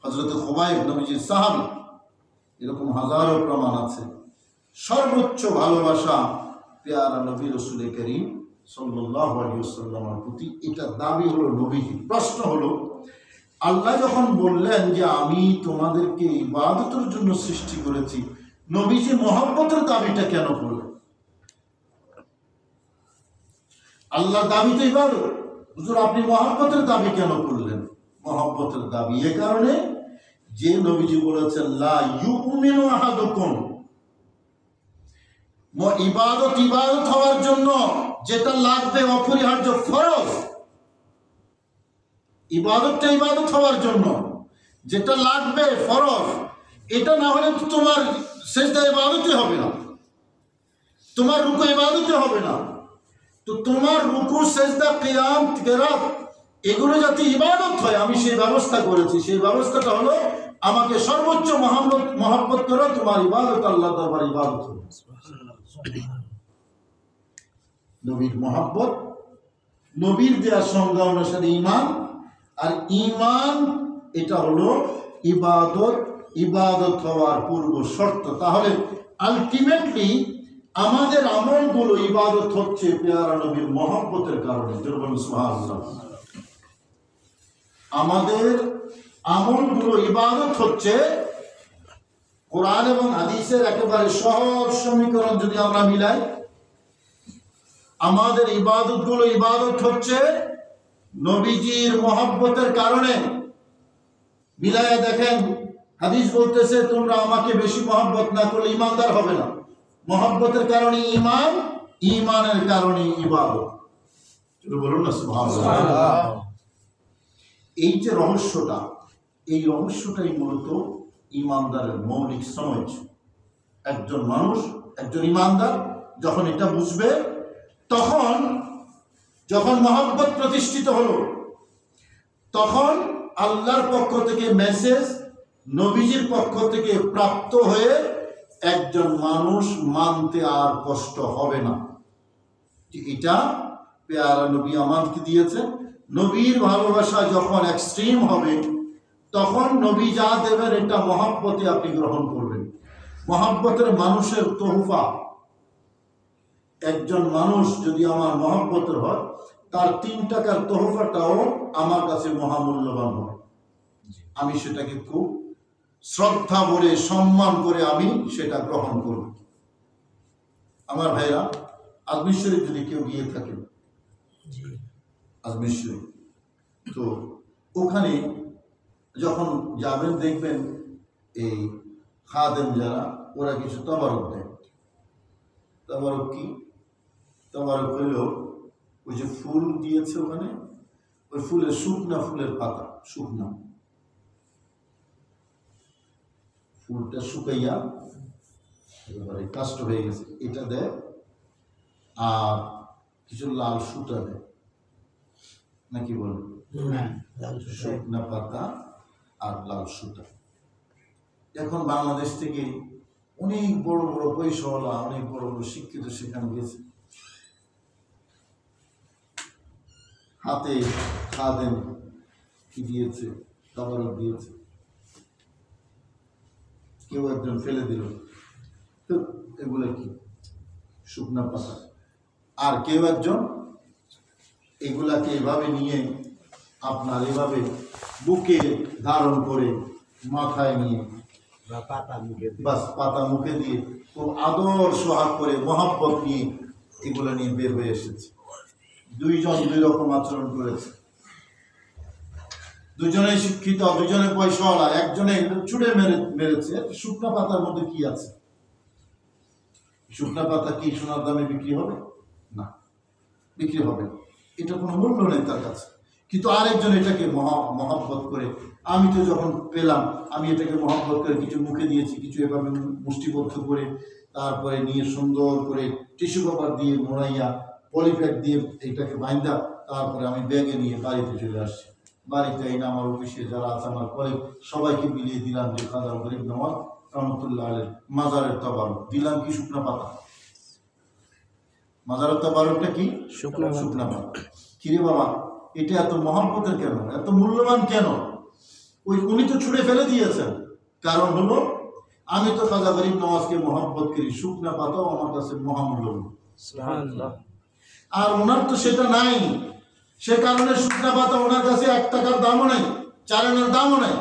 হযরত খুবাইব নবীজির সাহাবী, এরকম হাজারো প্রমাণ আছে। সর্বোচ্চ ভালোবাসা পেয়ারা নবী রাসূল করিম সাল্লাল্লাহু আলাইহি ওয়াসাল্লামের প্রতি, এটা দাবি হলো নবীজি। প্রশ্ন হলো, আল্লাহ যখন বললেন যে আমি তোমাদেরকে ইবাদতের জন্য সৃষ্টি করেছি, নবীজি মহব্বতের দাবিটা কেন করলেন? আল্লাহ দাবি তো ইবাদত, হুজুর আপনি মহব্বতের দাবি কেন করলেন? মহব্বতের দাবি এ কারণে যে নবীজি বলেছেন লা ইউমিনু আহাদুকুম, ইবাদত হওয়ার জন্য যেটা লাগবে অপরিহার্য ফরজ, ইবাদতটা ইবাদত হওয়ার জন্য যেটা লাগবে ফরজ, এটা না হলে তো তোমার সেজদা ইবাদতই হবে না, তোমার রুকু ইবাদতই হবে না। তো তোমার রুকু সেজদা কিয়াম কিরাত এগুলো যাতে ইবাদত হয়, আমি সেই ব্যবস্থা করেছি। সেই ব্যবস্থাটা হলো আমাকে সর্বোচ্চ মহব্বত করো, তোমার ইবাদত আল্লাহ দরবারে ইবাদত হবে। নবীর মহব্বত, নবীর দেওয়া সংজ্ঞা অনুসারে ঈমান, আর ঈমান এটা হলো ইবাদত হওয়ার পূর্ব শর্ত। তাহলে আলটিমেটলি আমাদের আমলগুলো ইবাদত হচ্ছে পেয়ারা নবীর মহব্বতের কারণে। সুবহানাল্লাহ। আমাদের আমলগুলো ইবাদত হচ্ছে কোরআন এবং হাদিসের একেবারে সহজ সমীকরণ যদি আমরা মিলাই, আমাদের ইবাদতগুলো ইবাদত হচ্ছে নবীজির মহব্বতের কারণে। মিলায়া দেখেন, হাদিস বলতেছে তোমরা আমাকে বেশি মহব্বত না করলে ঈমানদার হবে না। মহব্বতের কারণে ঈমান, ঈমানের কারণে ইবাদত। বলুন না সুবহানাল্লাহ। এই যে রহস্যটা, এই রহস্যটাই মূলত ঈমানদারের মৌলিক সমজ। একজন মানুষ, একজন ঈমানদার যখন এটা বুঝবে, তখন যখন মহব্বত প্রতিষ্ঠিত হলো, তখন আল্লাহর পক্ষ থেকে মেসেজ, নবীজির পক্ষ থেকে প্রাপ্ত হয়ে একজন মানুষ মানতে আর কষ্ট হবে না যে এটা পেয়ারা নবী আমাকে দিয়েছেন। নবীর ভালোবাসা যখন এক্সট্রিম হবে, তখন নবী যা দেবেন এটা মহব্বতে আপনি গ্রহণ করবেন। মহব্বতের মানুষের তোহফা, একজন মানুষ যদি আমার মহব্বতের হয়, তার 3 টাকার তোহফাটাও আমার কাছে মহামূল্যবান হবে। আমি সেটাকে খুব শ্রদ্ধা ভরে, সম্মান করে আমি সেটা গ্রহণ করব। আমার ভাইরা, আজমির শরীফ যদি কেউ গিয়ে থাকেন, আজমির শরীফ, তো ওখানে যখন যাবেন দেখবেন এই খাদেম যারা, ওরা কিছু তবারক দেয়। তবারক কি? তবারক হইল ওই যে ফুল দিয়েছে ওখানে, ওই ফুলের শুকনা ফুলের পাতা, শুকনা ফুলটা শুকাইয়া একেবারে কাষ্ট হয়ে গেছে, এটা দেয়। আর কিছু লাল সুতা দেয়, নাকি বলে? শুকনা পাতা আর লাল সুতা। এখন বাংলাদেশ থেকে অনেক বড় বড় পয়সাওয়ালা, অনেক বড় বড় শিক্ষিত সেখানে গেছে, হাতে খাদেম কি দিয়েছে, তবারক দিয়েছে। কেউ একজন ফেলে দিল, তো এগুলো কি? শুকনা পাতা। আর কেউ একজন এগুলাকে এভাবে নিয়ে আপনার এভাবে বুকে ধারণ করে মাথায় নিয়ে বাস পাতা মুখে দিয়ে খুব আদর সোহাগ করে মহব্বত নিয়ে এগুলো নিয়ে বের হয়ে এসেছে। দুইজন দুই রকম আচরণ করেছে, দুজনে শিক্ষিত, দুজনে পয়সাওয়ালা। একজনে ছুড়ে মেরেছে। শুকনা পাতার মধ্যে কি আছে? শুকনা পাতা কি সোনার দামে বিক্রি হবে? না, বিক্রি হবে না, এটা কোনো মূল্য নেই তার কাছে। কিন্তু আরেকজন এটাকে মহব্বত করে, আমি তো যখন পেলাম, আমি এটাকে মহব্বত করে কিছু মুখে দিয়েছি, কিছু এভাবে মুষ্টিবদ্ধ করে, তারপরে নিয়ে সুন্দর করে টিস্যু পেপার দিয়ে মোড়াইয়া, পলিপ্যাক দিয়ে এটাকে বাইন্দা, তারপরে আমি ব্যাগে নিয়ে বাড়িতে চলে আসছি। বাড়িতে এনে আমার অফিসে যারা আছে, আমার কলিগ, সবাইকে বিলিয়ে দিলাম যে খাজা গরিব নওয়াজ রহমতুল্লাহ আলাইহির মাজারের তবারক দিলাম। কি? শুকনা পাতা। মাজারের তবারকটা কি? শুকনা পাতা। কিরে বাবা, এটা এত মহব্বতের কেন, এত মূল্যবান কেন? উনি তো ছুঁড়ে ফেলে দিয়েছেন। কারণ হলো, আমি তো কাজা গরিব নওয়াজকে মহব্বত করি, শুকনা পাতাও আমার কাছে মহামূল্যবান। আর ওনার তো সেটা নাই, সে কারণে শুকনা পাতা ওনার কাছে 1 টাকার দামও নাই, 4 আনার দামও নাই।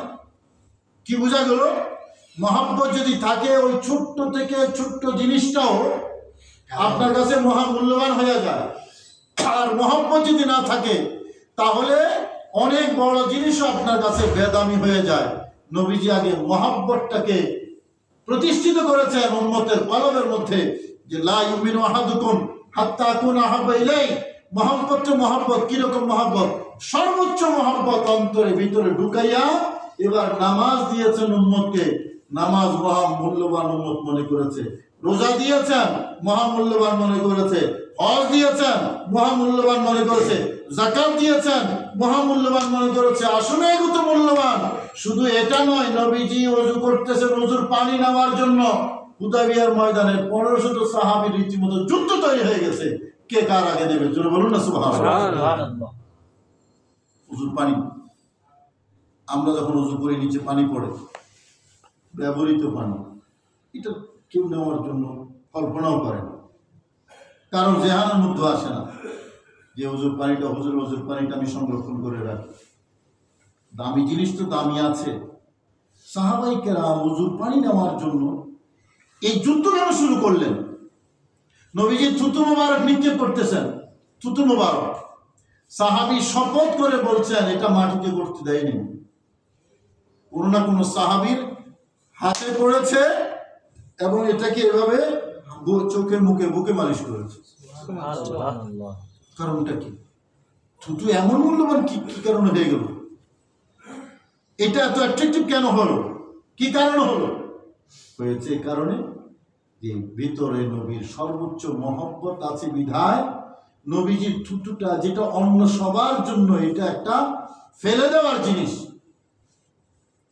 কি বোঝা গেল? মহব্বত যদি থাকে, ওই ছোট্ট থেকে ছোট্ট জিনিসটাও আপনার কাছে মহামূল্যবান হয়ে যায়। আর মহব্বত যদি না থাকে, তাহলে অনেক বড় জিনিসও আপনার কাছে বেদামি হয়ে যায়। নবীজি আগে মহব্বতটাকে প্রতিষ্ঠিত করেছেন উম্মতের কলবের মধ্যে, যে লা ইউমিনু আহাদুকুম হাত্তা আকুনা আহাব্বা ইলাইহি। মহব্বত কিরকম মহব্বত? সর্বোচ্চ মহব্বত অন্তরে ভিতরে ঢুকাইয়া এবার নামাজ দিয়েছেন উম্মতকে, নামাজ মহামূল্যবান উম্মত মনে করেছে। রোজা দিয়েছেন, মহামূল্যবান মনে করেছে। হজ দিয়েছেন, মহামূল্যবান মনে করেছে। যাকাত দিয়েছেন, মহামূল্যবান মনে করেছে। আসলে এগুলো তো মূল্যবান। শুধু এটা নয়, নবীজি ওযু করতেছেন ওযুর পানি নেওয়ার জন্য। হুদায়বিয়ার ময়দানে 1500 সাহাবীর রীতিমতো যুদ্ধ তৈরি হয়ে গেছে, কে কার আগে নেবে। জোরে বলুন না সুবহানাল্লাহ। ওযুর পানি, আমরা যখন ওযু করে নিচে পানি পড়ে, ব্যবহৃত পানি, এটা কেউ নেওয়ার জন্য কল্পনাও করে না। কারণ জেহানের মধ্যে আসে না যে ওযুর পানিটা ওযুর পানিটা আমি সংরক্ষণ করে রাখি। দামি জিনিস তো দামি আছে। সাহাবায়ে কেরাম ওযুর পানি নেওয়ার জন্য এই যুদ্ধ কেন শুরু করলেন? নবীজি থুতু মোবারক নিক্ষেপ করতেছেন, থুতু মোবারক। সাহাবী শপথ করে বলছেন, এটা মাটিতে করতে দেয়নি। কোনো না কোনো সাহাবীর হাতে পড়েছে এবং এটাকে এভাবে চোখে মুখে বুকে মালিশ করেছে। কারণটা কি? থুতু এমন মূল্যবান কি কারণে হয়ে গেল? এটা এত অ্যাট্রাকটিভ কেন হলো? কি কারণে হলো? হয়েছে এই কারণে যে ভিতরে নবীর সর্বোচ্চ মহব্বত আছে বিধায় নবীজির থুতুটা, যেটা অন্য সবার জন্য এটা একটা ফেলে দেওয়ার জিনিস,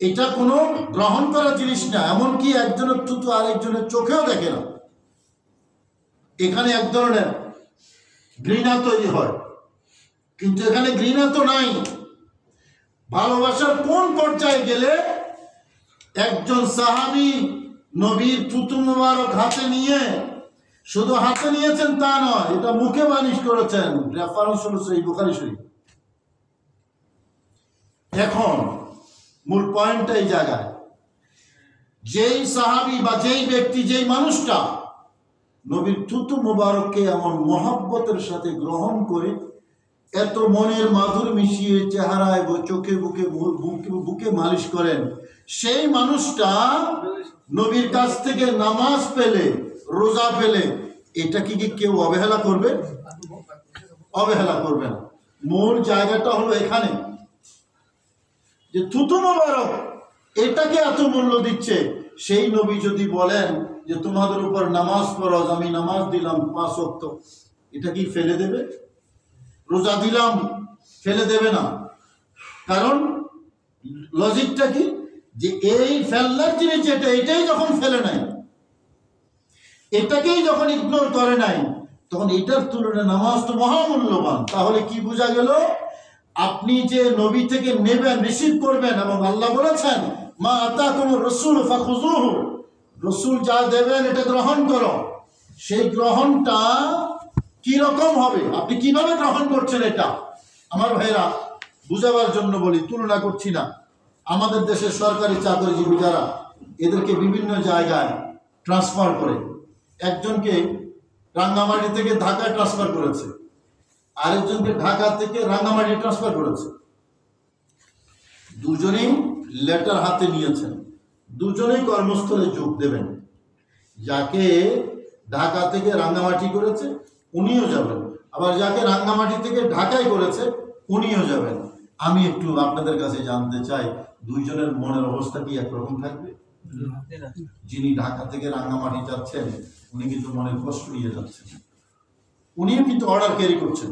এটা কোনো গ্রহণ করার জিনিস না। এমনকি একজনের থুতু আরেকজনের চোখেও দেখে না। এখানে এক ধরনের ঘৃণা তৈরি হয়, কিন্তু এখানে ঘৃণা তো নাই। ভালোবাসার কোন পর্যায়ে গেলে একজন সাহাবী নবীর থুতু মোবারক হাতে নিয়ে, শুধু হাতে নিয়েছেন তা নয়, এটা মুখে মালিশ করেছেন। রেফারেন্স হলো সহিহ বুখারী শরীফ। এখন মূল পয়েন্টটা এই জায়গায়, যেই সাহাবী বা যেই ব্যক্তি, যেই মানুষটা নবীর থুতু মোবারককে এমন মহব্বতের সাথে গ্রহণ করে, এত মনের মাধুর মিশিয়ে চেহারায় চোখে বুকে মালিশ করেন, সেই মানুষটা নবীর কাছ থেকে নামাজ পেলে, রোজা পেলে, এটা কি কেউ অবহেলা করবে? অবহেলা করবে না। মূল জায়গাটা হলো এখানে যে থুতু মোবারক এটাকে এত মূল্য দিচ্ছে। সেই নবী যদি বলেন যে তোমাদের উপর নামাজ ফরজ, আমি নামাজ দিলাম 5 ওয়াক্ত, এটা কি ফেলে দেবে? রোজা দিলাম, ফেলে দেবে না। কারণ লজিকটা কি, যে এই ফেলনার জিনিস যেটা, এটাই যখন ফেলে নাই, এটাকেই যখন ইগনোর করে নাই, তখন এটার তুলনায় নামাজ তো মহামূল্যবান। তাহলে কি বোঝা গেল? আপনি যে নবী থেকে নেবেন, রিসিভ করবেন, এবং আল্লাহ বলেছেন মা আতাকুমুর রাসূল ফাখুযুহু, রাসূল যা দেবেন এটা গ্রহণ করো। সেই গ্রহণটা কি রকম হবে, আপনি কিভাবে গ্রহণ করছেন, এটা আমার ভাইরা বুঝাবার জন্য বলি, তুলনা করছি না। আমাদের দেশের সরকারি চাকরিজীবী যারা, এদেরকে বিভিন্ন জায়গায় ট্রান্সফার করে, একজনকে রাঙ্গামাটি থেকে ঢাকায় ট্রান্সফার করেছে, আরেকজনকে ঢাকা থেকে রাঙ্গামাটি ট্রান্সফার করেছে। দুজনেই লেটার হাতে নিয়েছেন, দুজনেই কর্মস্থলে যোগ দেবেন। যাকে ঢাকা থেকে রাঙ্গামাটি করেছে উনিও যাবেন, আবার যাকে রাঙ্গামাটি থেকে ঢাকায় করেছে উনিও যাবেন। আমি একটু আপনাদের কাছে জানতে চাই, দুইজনের মনের অবস্থা কি একরকম থাকবে? যিনি ঢাকা থেকে রাঙ্গামাটি যাচ্ছেন উনি কিন্তু মনে কষ্ট নিয়ে যাচ্ছেন, উনিও কিন্তু অর্ডার ক্যারি করছেন,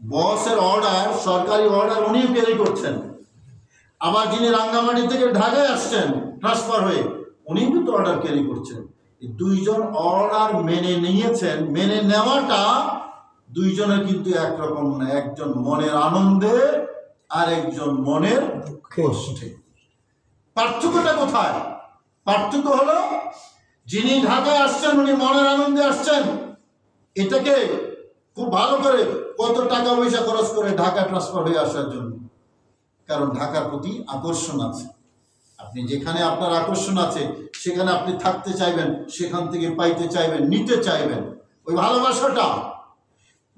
বসের অর্ডার, সরকারি অর্ডার উনিও ক্যারি করছেন। আবার যিনি রাঙ্গামাটি থেকে ঢাকায় আসছেন ট্রান্সফার হয়ে, উনিও কিন্তু অর্ডার ক্যারি করছেন। দুইজন অর্ডার মেনে নিয়েছেন। মেনে নেওয়াটা দুইজনের কিন্তু একরকম না, একজন মনের আনন্দে আর একজন মনের কষ্টে। পার্থক্যটা কোথায়? পার্থক্য হলো যিনি ঢাকায় আসছেন উনি মনের আনন্দে আসছেন, এটাকে খুব ভালো করে কত টাকা পয়সা খরচ করে ঢাকা ট্রান্সফার হয়ে আসার জন্য, কারণ ঢাকার প্রতি আকর্ষণ আছে। আপনি যেখানে আপনার আকর্ষণ আছে সেখানে আপনি থাকতে চাইবেন, সেখান থেকে পাইতে চাইবেন, নিতে চাইবেন। ওই ভালোবাসাটা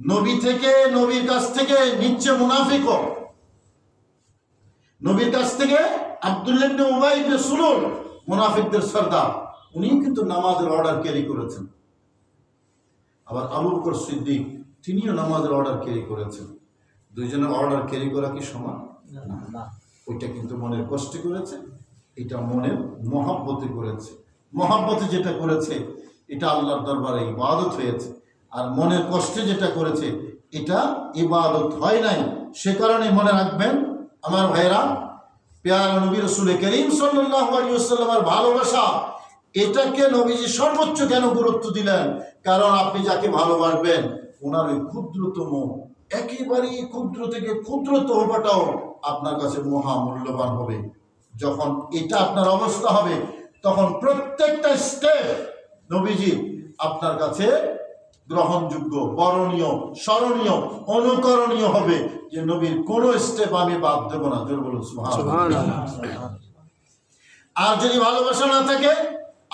নবী থেকে, নবীর কাছ থেকে নিচ্ছে মুনাফিকও। নবীর কাছ থেকে আব্দুল্লাহ ইবনে উবাই ইবনে সুলুল, মুনাফিকদের সর্দার, উনিও কিন্তু নামাজের অর্ডার ক্যারি করেছেন। আবার আবু বকর সিদ্দিক, তিনিও নামাজের অর্ডার ক্যারি করেছেন। দুইজনের অর্ডার ক্যারি করা কি সমান? না। ওইটা কিন্তু মনের কষ্টে করেছে, এটা মনের মহাব্বতে করেছে। মহাব্বতে যেটা করেছে এটা আল্লাহর দরবারে ইবাদত হয়েছে, আর মনের কষ্টে যেটা করেছে এটা ইবাদত হয় নাই। সে কারণে মনে রাখবেন আমার ভাইরা, পেয়ারা নবী রাসূল করিম সাল্লাল্লাহু আলাইহি ওয়াসাল্লামের ভালোবাসা, এটাকে নবীজি সর্বোচ্চ কেন গুরুত্ব দিলেন? কারণ আপনি যাকে ভালোবাসবেন ওনার ওই ক্ষুদ্রতম, একেবারেই ক্ষুদ্র থেকে ক্ষুদ্রতমটাও আপনার কাছে মহামূল্যবান হবে। যখন এটা আপনার অবস্থা হবে তখন প্রত্যেকটা স্টেপ নবীজি আপনার কাছে গ্রহণযোগ্য, বরণীয়, স্মরণীয়, অনুকরণীয় হবে, যে নবীর কোন স্টেপ আমি বাদ দেব না। জোর বলুন সুবহানাল্লাহ। আর যদি ভালোবাসা না থাকে,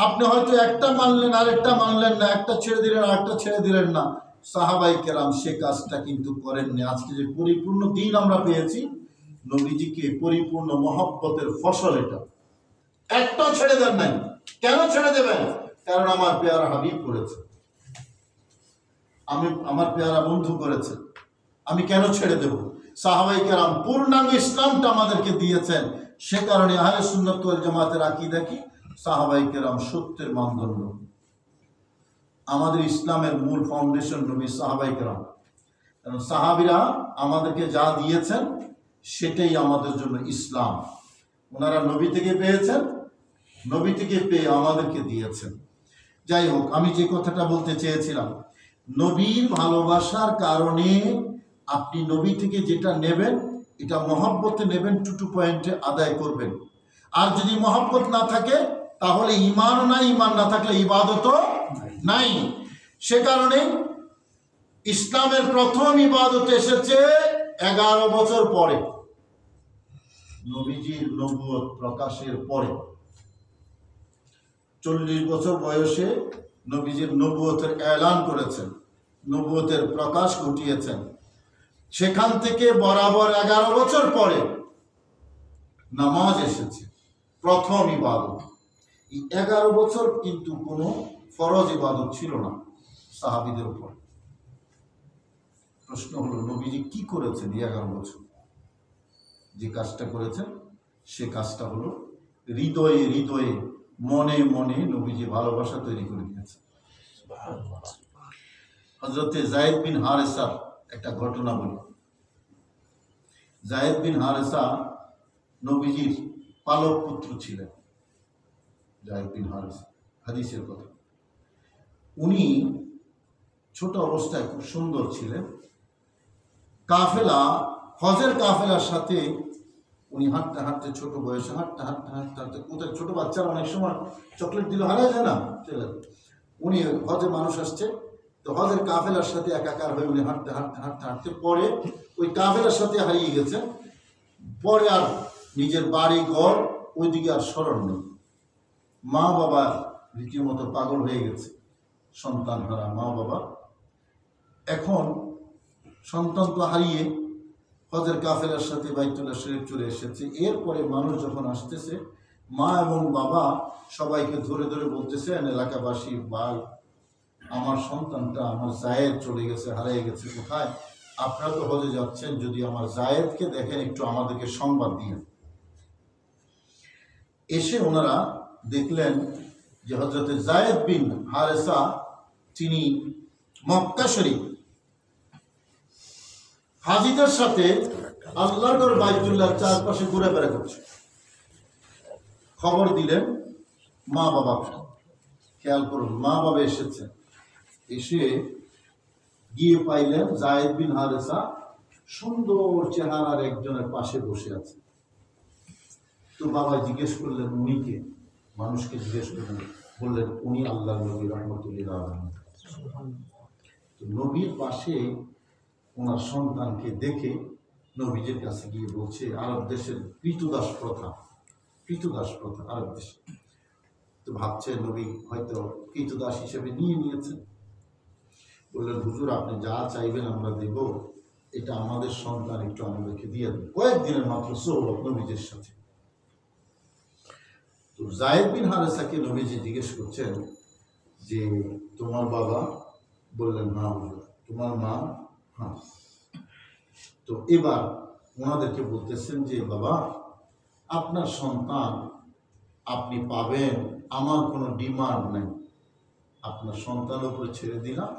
আপনি হয়তো একটা মানলেন আরেকটা মানলেন না, একটা ছেড়ে দিলেন আরেকটা ছেড়ে দিলেন না। সাহাবাই কেরাম সে কাজটা কিন্তু করেননি। আজকে যে পরিপূর্ণ দিন আমরা পেয়েছি, নবীজিকে পরিপূর্ণ মহব্বতের ফসল এটা। একটাও ছেড়ে দেন নাই। কেন ছেড়ে দেবেন? কারণ আমার পেয়ারা হাবিব করেছে, আমার পেয়ারা বন্ধু করেছে, আমি কেন ছেড়ে দেব? সাহাবাই কেরাম পূর্ণাঙ্গ ইসলামটা আমাদেরকে দিয়েছেন। সে কারণে আহলে সুন্নাত ওয়াল জামাতের আকীদা কি? সাহাবাই কেরাম সত্যের মানদণ্ড। আমাদের ইসলামের মূল ফাউন্ডেশন নবী সাহাবাই কেরাম। কারণ সাহাবীরা আমাদেরকে যা দিয়েছেন সেটাই আমাদের জন্য ইসলাম। ওনারা নবী থেকে পেয়েছেন, নবী থেকে পেয়ে আমাদেরকে দিয়েছেন। যাই হোক, আমি যে কথাটা বলতে চেয়েছিলাম, নবীর ভালোবাসার কারণে আপনি নবী থেকে যেটা নেবেন এটা মহব্বতে নেবেন, টু পয়েন্টে আদায় করবেন। আর যদি মহব্বত না থাকে তাহলে ঈমানও নাই, ঈমান না থাকলে ইবাদতও নাই। সে কারণে ইসলামের প্রথম ইবাদত এসেছে 11 বছর পরে, নবীজির নবুয়ত প্রকাশের পরে। 40 বছর বয়সে নবীজির নবুয়তের এলান করেছেন, নবুয়তের প্রকাশ ঘটিয়েছেন। সেখান থেকে বরাবর 11 বছর পরে নামাজ এসেছে, প্রথম ইবাদত। এই 11 বছর কিন্তু কোনো ফরজ ইবাদত ছিল না সাহাবীদের উপর। প্রশ্ন হলো, নবীজি কি করেছেন 11 বছর? যে কাজটা করেছেন সে কাজটা হলো হৃদয়ে হৃদয়ে, মনে মনে নবীজি ভালোবাসা তৈরি করে দিয়েছেন। হযরতে যায়েদ বিন হারেসার একটা ঘটনা বলি। যায়েদ বিন হারেসা নবীজির পালক পুত্র ছিলেন। যায়েদ বিন হারেসা, হাদিসের কথা। উনি ছোট অবস্থায় খুব সুন্দর ছিলেন। কাফেলা, হজের কাফেলার সাথে উনি হাঁটতে হাঁটতে, ছোট বয়সে হাঁটতে হাঁটতে হাঁটতে হাঁটতে, কোথায় ছোট বাচ্চারা অনেক সময় চকলেট দিলে হারায় যায় না, চলে। উনি হজে মানুষ আসছে, তো হজের কাফেলার সাথে একাকার হয়ে উনি হাঁটতে হাঁটতে হাঁটতে হাঁটতে পরে ওই কাফেলার সাথে হারিয়ে গেছে। পরে আর নিজের বাড়ি ঘর ওইদিকে আর স্মরণ নেই। মা বাবা রীতিমতো পাগল হয়ে গেছে, সন্তান হারা মা বাবা। এখন সন্তান তো হারিয়ে হজের কাফেলার সাথে বাইতুল্লাহ শরীফ চলে এসেছে। এরপরে মানুষ যখন আসতেছে, মা এবং বাবা সবাইকে ধরে ধরে বলতেছেন, এলাকাবাসী, ভাই আমার সন্তানটা, আমার জায়েদ চলে গেছে, হারিয়ে গেছে, কোথায়? আপনারা তো হজে যাচ্ছেন, যদি আমার জায়েদকে দেখেন একটু আমাদেরকে সংবাদ দিন। এসে ওনারা দেখলেন যে হযরতে যায়েদ বিন হারেসা, তিনি মক্কা শরীফ হাজিদের সাথে আল্লাহর বাইতুল্লাহর চারপাশে ঘুরে বেড়া করছে। খবর দিলেন মা বাবা। খেয়াল করুন, মা বাবা এসেছে, এসে গিয়ে পাইলেন যায়েদ বিন হারেসা সুন্দর চেহারার একজনের পাশে বসে আছে। তো বাবা জিজ্ঞেস করলেন উনি কে? মানুষকে জিজ্ঞেস করলেন, বললেন উনি আল্লাহর নবী রাহমাতুল্লিল আলামিন। তো নবীর পাশে ওনার সন্তানকে দেখে নবীজির কাছে গিয়ে বলছে, আরব দেশের কৃতদাস প্রথা আরব দেশে। তো ভাবছে নবী হয়তো কৃতদাস হিসেবে নিয়ে নিয়েছেন। বললেন হুজুর আপনি যা চাইবেন আমরা দেব, এটা আমাদের সন্তান, একটু আমাদেরকে দিয়ে দেন। কয়েকদিনের মাত্র সোহবত নবীজির সাথে। তো যায়েদ বিন হারেসাকে নবীজি জিজ্ঞেস করছেন যে তোমার বাবা? বললেন না হুজুর। তোমার মা? হ্যাঁ। তো এবার ওনাদেরকে বলতেছেন যে বাবা আপনার সন্তান আপনি পাবেন, আমার কোনো ডিমান্ড নেই, আপনার সন্তানের উপরে ছেড়ে দিলাম।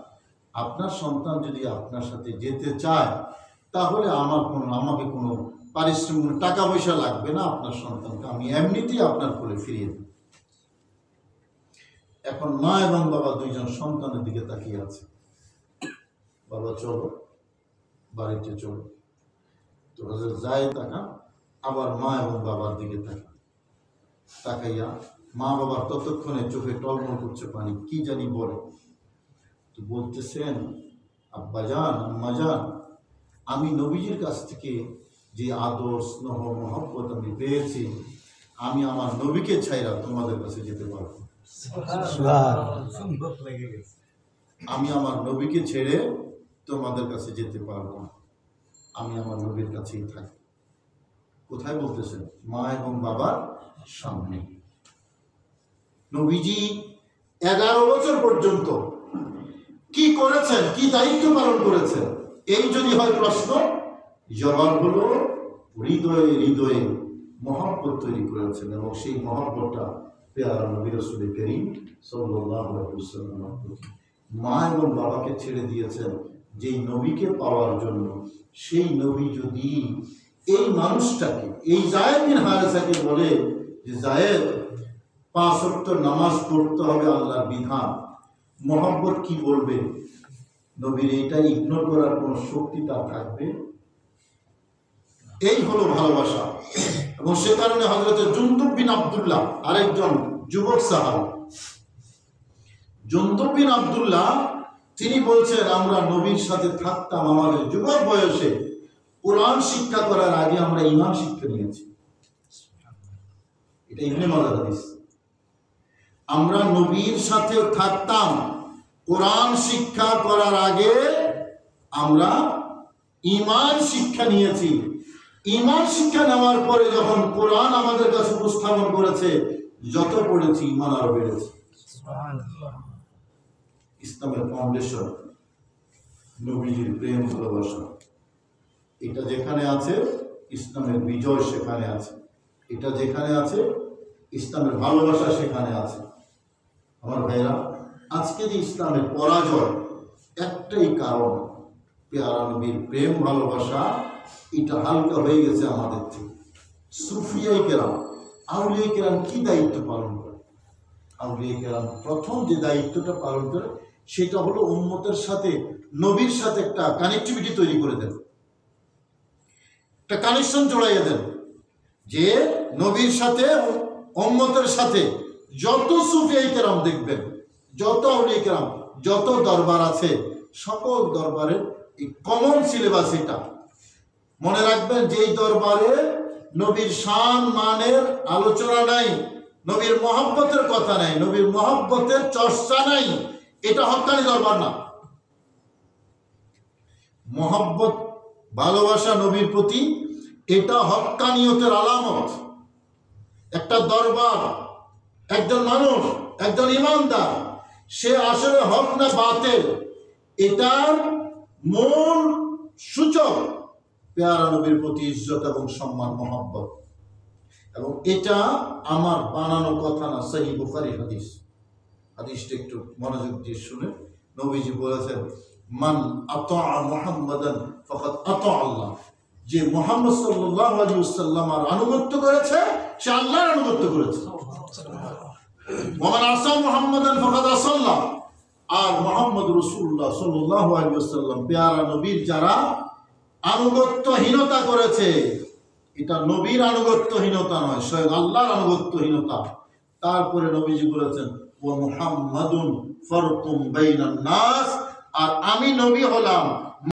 আপনার সন্তান যদি আপনার সাথে যেতে চায় তাহলে আমাকে কোনো পারিশ্রমিক টাকা পয়সা লাগবে না, আপনার সন্তানকে আমি এমনিতেই আপনার কোলে ফিরিয়ে দেব। এখন মা এবং বাবা দুইজন সন্তানের দিকে তাকিয়ে আছে। বাবা চলো বাড়িতে চলো। তো হযরত যায়েদ তাকান, আবার মা এবং বাবার দিকে তাকাইয়া মা বাবার ততক্ষণে চোখে টলমল করছে পানি, কি জানি বলে। তো বলতেছেন আব্বাজান আম্মাজান, আমি নবীজির কাছ থেকে যে আদর স্নেহ মহব্বত আমি পেয়েছি, আমি আমার নবীকে ছাইরা তোমাদের কাছে যেতে পারবো। আমি আমার নবীকে ছেড়ে তোমাদের কাছে যেতে পারবো না, আমি আমার নবীর কাছেই থাকি। কোথায় বলতেছেন? মা এবং বাবার সামনে। নবীজি 11 বছর পর্যন্ত কি করেছেন, কি দায়িত্ব পালন করেছেন, এই যদি হয় প্রশ্ন, জবাব হলো হৃদয়ে হৃদয়ে মহব্বত তৈরি করেছেন, এবং সেই মহব্বতটা পেয়ারা নবী রাসূল করিম সাল্লাল্লাহু আলাইহি ওয়াসাল্লাম মা এবং বাবাকে ছেড়ে দিয়েছেন যেই নবীকে পাওয়ার জন্য। সেই নবী যদি এই মানুষটাকে, এই যায়েদ বিন হারেসাকে বলে যে যায়েদ 5 ওয়াক্ত নামাজ পড়তে হবে আল্লাহর বিধান, মহব্বত কি বলবে? নবীর এইটা ইগনোর করার কোন শক্তি তার থাকবে? এই হলো ভালোবাসা। এবং সে কারণে হযরত জুনদুব বিন আব্দুল্লাহ, আরেকজন যুবক সাহাবী, জুনদুব বিন আব্দুল্লাহ, তিনি বলছেন আমরা নবীর সাথে থাকতাম, আমাদের যুবক বয়সে কোরআন শিক্ষা করার আগে আমরা ঈমান শিক্ষা নিয়েছি। এটা ইবনে মাজাহ হাদিস। আমরা নবীর সাথে থাকতাম, কোরআন শিক্ষা করার আগে আমরা ঈমান শিক্ষা নিয়েছি। ঈমান শিক্ষা নেওয়ার পরে যখন কোরআন আমাদের কাছে উপস্থাপন করেছে, যত পড়েছি ঈমান আরো বেড়েছে। ইসলামের ফাউন্ডেশন নবীজির প্রেম ভালোবাসা, এটা যেখানে আছে ইসলামের বিজয় সেখানে আছে, এটা যেখানে আছে ইসলামের ভালোবাসা সেখানে আছে। আমার ভাইরা, আজকে যে ইসলামের পরাজয় একটাই কারণ, পেয়ারা নবীর প্রেম ভালোবাসা এটা হালকা হয়ে গেছে আমাদের থেকে। সুফিয়াই কেরাম, আউলিয়া কেরাম কি দায়িত্ব পালন করে? আউলিয়া কেরাম প্রথম যে দায়িত্বটা পালন করে সেটা হলো উম্মতের সাথে, নবীর সাথে একটা কানেক্টিভিটি তৈরি করে দেন, একটা কানেকশন জোড়াইয়া দেন, যে নবীর সাথে উম্মতের সাথে যত সুফিয়াই কেরাম দেখবেন, যত আউলিয়া কেরাম, যত দরবার আছে, সকল দরবারের এই কমন সিলেবাস এটা। মনে রাখবেন, যেই দরবারে নবীর শান মানের আলোচনা নাই, নবীর মহব্বতের কথা নাই, নবীর মহব্বতের চর্চা নাই, এটা হক্কানি দরবার না। মহব্বত ভালোবাসা নবীর প্রতি, এটা হক্কানিয়তের আলামত। একটা দরবার, একজন মানুষ, একজন ইমানদার, সে আসলে হক না বাতিল, এটার মূল সূচক পেয়ারা নবীর প্রতি ইজ্জত এবং সম্মান, মহব্বত। এবং এটা আমার বানানো কথা না, সহিহ বুখারী হাদিস। হাদিসটা একটু মনোযোগ দিয়ে শুনে, নবীজি বলেছেন মান আতা মুহাম্মাদান ফাকাদ আতা আল্লাহ, যে মুহাম্মদ সাল্লাল্লাহু আলাইহি ওয়াসাল্লামের আনুগত্য করেছে সে আল্লাহর আনুগত্য করেছে। ওয়া মান আসা মুহাম্মাদান ফাকাদ আসাল্লাহ, আর মোহাম্মদ রাসূলুল্লাহ সাল্লাল্লাহু আলাইহি ওয়াসাল্লাম পেয়ারা নবীর যারা আনুগত্যহীনতা করেছে, এটা নবীর আনুগত্যহীনতা নয়, স্বয়ং আল্লাহর আনুগত্যহীনতা। তারপরে নবীজি বলেছেন ওয়া মুহাম্মাদুন ফারকুম বাইনান নাস, আর আমি নবী হলাম